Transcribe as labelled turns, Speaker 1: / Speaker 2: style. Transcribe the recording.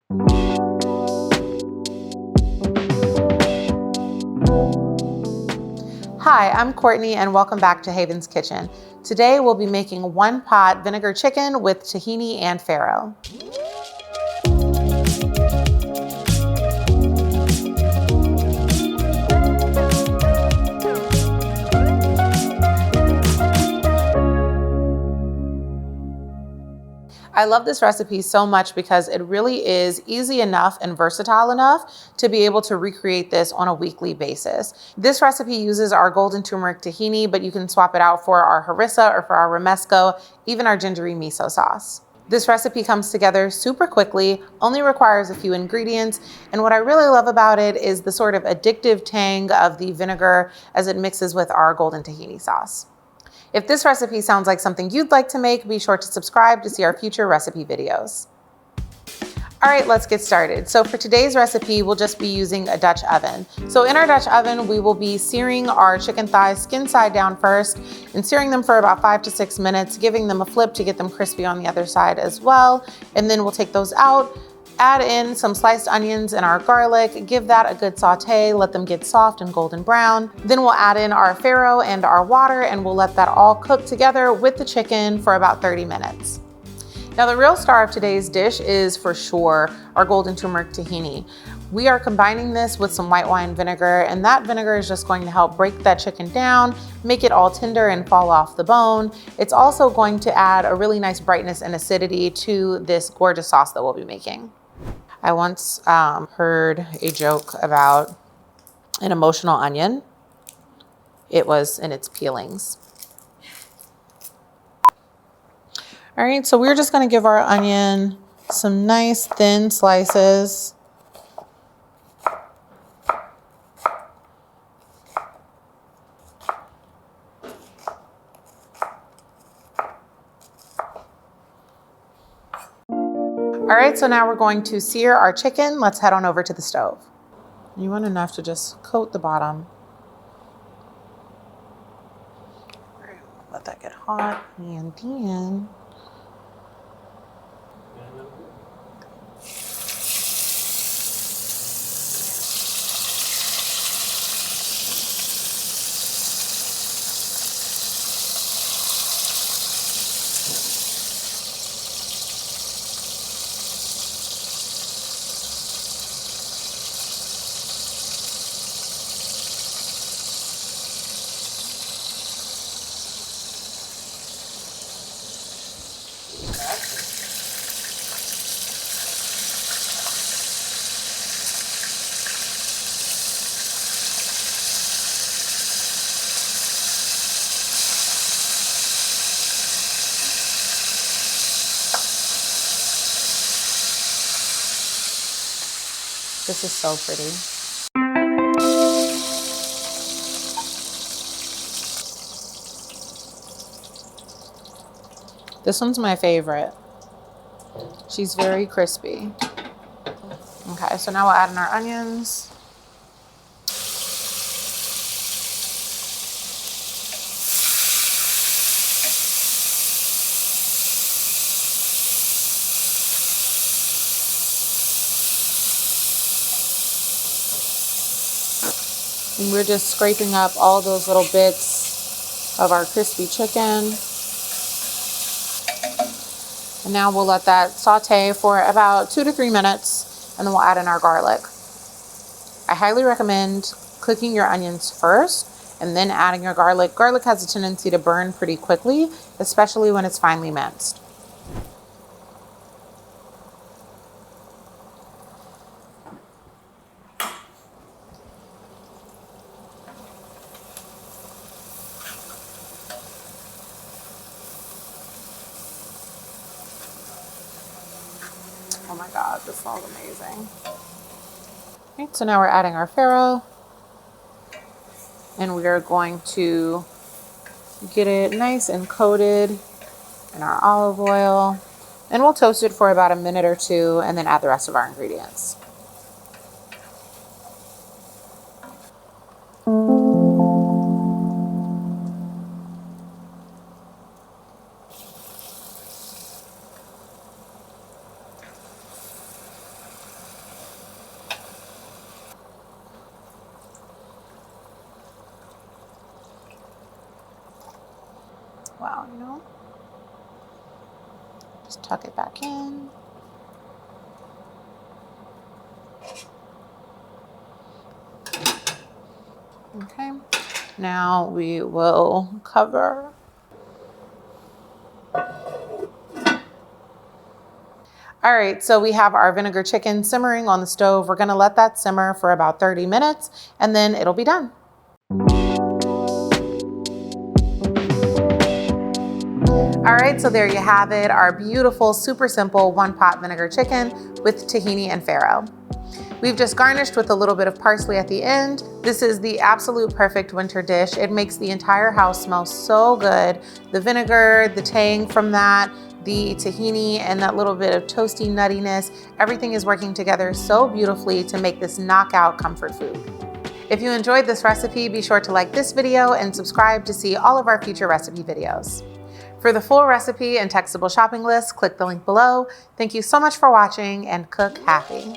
Speaker 1: Hi, I'm Courtney and welcome back to Haven's Kitchen. Today we'll be making one pot vinegar chicken with tahini and farro. I love this recipe so much because it really is easy enough and versatile enough to be able to recreate this on a weekly basis. This recipe uses our golden turmeric tahini, but you can swap it out for our harissa or for our romesco, even our gingery miso sauce. This recipe comes together super quickly, only requires a few ingredients, and what I really love about it is the sort of addictive tang of the vinegar as it mixes with our golden tahini sauce. If this recipe sounds like something you'd like to make, be sure to subscribe to see our future recipe videos. All right, let's get started. So for today's recipe, we'll just be using a Dutch oven. So in our Dutch oven, we will be searing our chicken thighs skin side down first and searing them for about 5 to 6 minutes, giving them a flip to get them crispy on the other side as well. And then we'll take those out, add in some sliced onions and our garlic, give that a good saute, let them get soft and golden brown. Then we'll add in our farro and our water and we'll let that all cook together with the chicken for about 30 minutes. Now the real star of today's dish is for sure our golden turmeric tahini. We are combining this with some white wine vinegar, and that vinegar is just going to help break that chicken down, make it all tender and fall off the bone. It's also going to add a really nice brightness and acidity to this gorgeous sauce that we'll be making. I once heard a joke about an emotional onion. It was in its peelings. All right, so we're just gonna give our onion some nice thin slices. All right, so now we're going to sear our chicken. Let's head on over to the stove. You want enough to just coat the bottom. All right, let that get hot, and then this is so pretty. This one's my favorite. She's very crispy. Okay, so now we'll add in our onions. And we're just scraping up all those little bits of our crispy chicken. And now we'll let that saute for about 2 to 3 minutes, and then we'll add in our garlic. I highly recommend cooking your onions first and then adding your garlic. Garlic has a tendency to burn pretty quickly, especially when it's finely minced. Oh my God, this smells amazing. Okay, so now we're adding our farro, and we are going to get it nice and coated in our olive oil, and we'll toast it for about a minute or two and then add the rest of our ingredients. well, you know? Just tuck it back in. Okay, now we will cover. All right, so we have our vinegar chicken simmering on the stove. We're gonna let that simmer for about 30 minutes and then it'll be done. All right, so there you have it, our beautiful, super simple one-pot vinegar chicken with tahini and farro. We've just garnished with a little bit of parsley at the end. This is the absolute perfect winter dish. It makes the entire house smell so good. The vinegar, the tang from that, the tahini, and that little bit of toasty nuttiness, everything is working together so beautifully to make this knockout comfort food. If you enjoyed this recipe, be sure to like this video and subscribe to see all of our future recipe videos. For the full recipe and textable shopping list, click the link below. Thank you so much for watching and cook happy.